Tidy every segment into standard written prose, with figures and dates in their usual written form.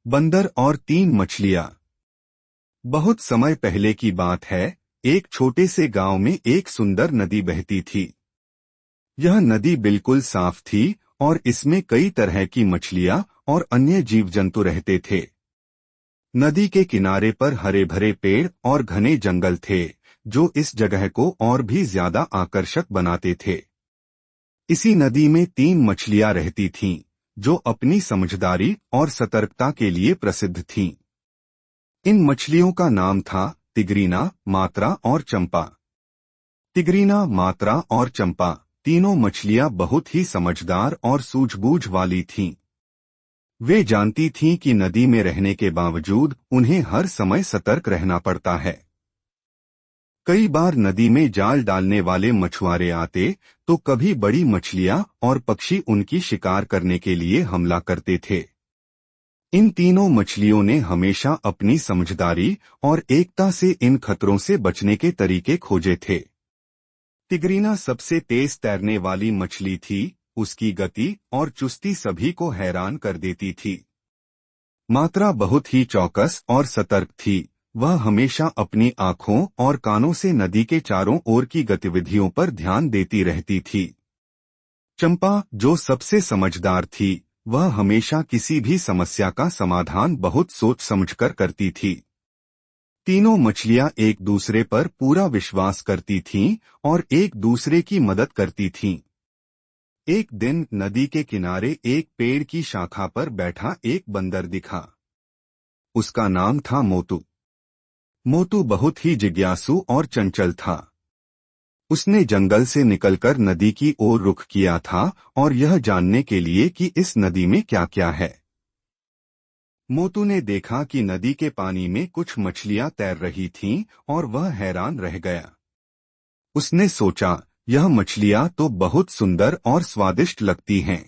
बंदर और 3 मछलियां। बहुत समय पहले की बात है। एक छोटे से गांव में एक सुंदर नदी बहती थी। यह नदी बिल्कुल साफ थी और इसमें कई तरह की मछलियां और अन्य जीव जंतु रहते थे। नदी के किनारे पर हरे भरे पेड़ और घने जंगल थे, जो इस जगह को और भी ज्यादा आकर्षक बनाते थे। इसी नदी में 3 मछलियां रहती थीं, जो अपनी समझदारी और सतर्कता के लिए प्रसिद्ध थीं। इन मछलियों का नाम था तिगरीना, मात्रा और चंपा। तिगरीना, मात्रा और चंपा तीनों मछलियां बहुत ही समझदार और सूझबूझ वाली थीं। वे जानती थीं कि नदी में रहने के बावजूद उन्हें हर समय सतर्क रहना पड़ता है। कई बार नदी में जाल डालने वाले मछुआरे आते तो कभी बड़ी मछलियां और पक्षी उनकी शिकार करने के लिए हमला करते थे। इन तीनों मछलियों ने हमेशा अपनी समझदारी और एकता से इन खतरों से बचने के तरीके खोजे थे। तिगरीना सबसे तेज तैरने वाली मछली थी। उसकी गति और चुस्ती सभी को हैरान कर देती थी। मात्रा बहुत ही चौकस और सतर्क थी। वह हमेशा अपनी आंखों और कानों से नदी के चारों ओर की गतिविधियों पर ध्यान देती रहती थी। चंपा, जो सबसे समझदार थी, वह हमेशा किसी भी समस्या का समाधान बहुत सोच समझकर करती थी। तीनों मछलियां एक दूसरे पर पूरा विश्वास करती थीं और एक दूसरे की मदद करती थीं। एक दिन नदी के किनारे एक पेड़ की शाखा पर बैठा एक बंदर दिखा। उसका नाम था मोटू। मोटू बहुत ही जिज्ञासु और चंचल था। उसने जंगल से निकलकर नदी की ओर रुख किया था और यह जानने के लिए कि इस नदी में क्या क्या है। मोटू ने देखा कि नदी के पानी में कुछ मछलियां तैर रही थीं और वह हैरान रह गया। उसने सोचा, यह मछलियां तो बहुत सुंदर और स्वादिष्ट लगती हैं।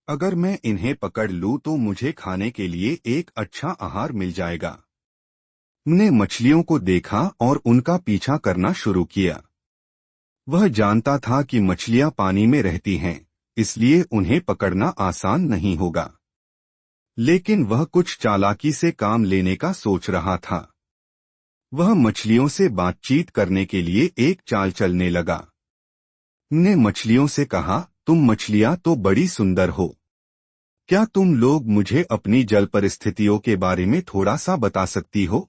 अगर मैं इन्हें पकड़ लूं तो मुझे खाने के लिए एक अच्छा आहार मिल जाएगा। उसने मछलियों को देखा और उनका पीछा करना शुरू किया। वह जानता था कि मछलियां पानी में रहती हैं, इसलिए उन्हें पकड़ना आसान नहीं होगा। लेकिन वह कुछ चालाकी से काम लेने का सोच रहा था। वह मछलियों से बातचीत करने के लिए एक चाल चलने लगा। उसने मछलियों से कहा, तुम मछलियां तो बड़ी सुंदर हो। क्या तुम लोग मुझे अपनी जल परिस्थितियों के बारे में थोड़ा सा बता सकती हो?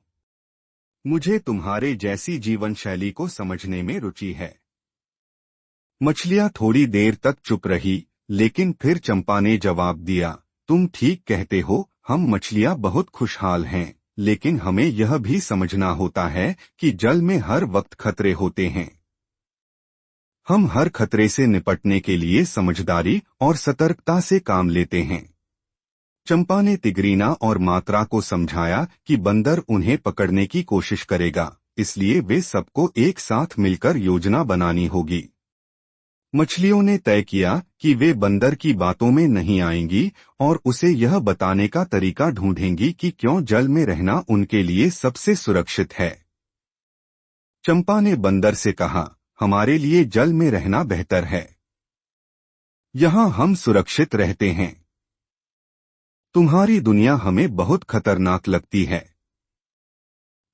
मुझे तुम्हारे जैसी जीवन शैली को समझने में रुचि है। मछलियां थोड़ी देर तक चुप रही, लेकिन फिर चंपा ने जवाब दिया, तुम ठीक कहते हो, हम मछलियां बहुत खुशहाल हैं, लेकिन हमें यह भी समझना होता है कि जल में हर वक्त खतरे होते हैं। हम हर खतरे से निपटने के लिए समझदारी और सतर्कता से काम लेते हैं। चंपा ने तिगरीना और मात्रा को समझाया कि बंदर उन्हें पकड़ने की कोशिश करेगा, इसलिए वे सबको एक साथ मिलकर योजना बनानी होगी। मछलियों ने तय किया कि वे बंदर की बातों में नहीं आएंगी और उसे यह बताने का तरीका ढूंढेंगी कि क्यों जल में रहना उनके लिए सबसे सुरक्षित है। चंपा ने बंदर से कहा, हमारे लिए जल में रहना बेहतर है। यहाँ हम सुरक्षित रहते हैं। तुम्हारी दुनिया हमें बहुत खतरनाक लगती है।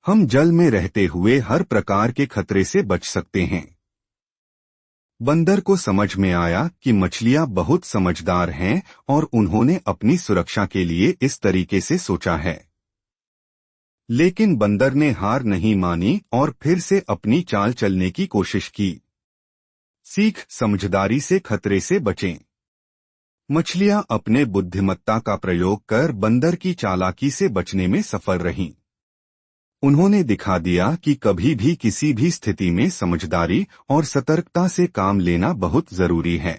हम जल में रहते हुए हर प्रकार के खतरे से बच सकते हैं। बंदर को समझ में आया कि मछलियां बहुत समझदार हैं और उन्होंने अपनी सुरक्षा के लिए इस तरीके से सोचा है। लेकिन बंदर ने हार नहीं मानी और फिर से अपनी चाल चलने की कोशिश की। सीख, समझदारी से खतरे से बचें। मछलियां अपने बुद्धिमत्ता का प्रयोग कर बंदर की चालाकी से बचने में सफल रहीं। उन्होंने दिखा दिया कि कभी भी किसी भी स्थिति में समझदारी और सतर्कता से काम लेना बहुत जरूरी है।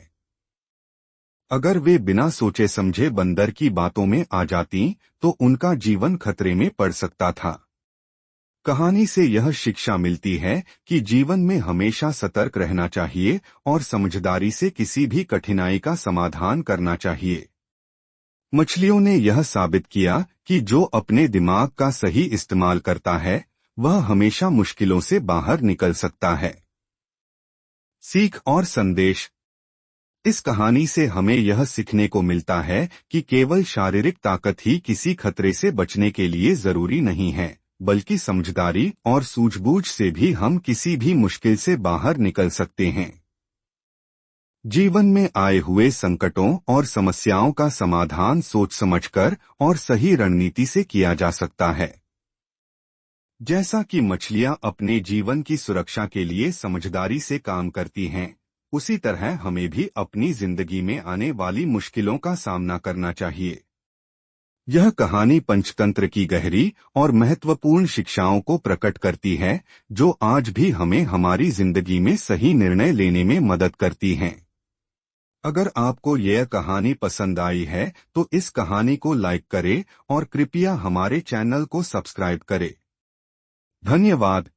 अगर वे बिना सोचे समझे बंदर की बातों में आ जाती तो उनका जीवन खतरे में पड़ सकता था। कहानी से यह शिक्षा मिलती है कि जीवन में हमेशा सतर्क रहना चाहिए और समझदारी से किसी भी कठिनाई का समाधान करना चाहिए। मछलियों ने यह साबित किया कि जो अपने दिमाग का सही इस्तेमाल करता है, वह हमेशा मुश्किलों से बाहर निकल सकता है। सीख और संदेश। इस कहानी से हमें यह सीखने को मिलता है कि केवल शारीरिक ताकत ही किसी खतरे से बचने के लिए जरूरी नहीं है, बल्कि समझदारी और सूझबूझ से भी हम किसी भी मुश्किल से बाहर निकल सकते हैं। जीवन में आए हुए संकटों और समस्याओं का समाधान सोच समझकर और सही रणनीति से किया जा सकता है। जैसा कि मछलियां अपने जीवन की सुरक्षा के लिए समझदारी से काम करती हैं, उसी तरह हमें भी अपनी जिंदगी में आने वाली मुश्किलों का सामना करना चाहिए। यह कहानी पंचतंत्र की गहरी और महत्वपूर्ण शिक्षाओं को प्रकट करती है, जो आज भी हमें हमारी जिंदगी में सही निर्णय लेने में मदद करती हैं। अगर आपको यह कहानी पसंद आई है तो इस कहानी को लाइक करें और कृपया हमारे चैनल को सब्सक्राइब करें। धन्यवाद।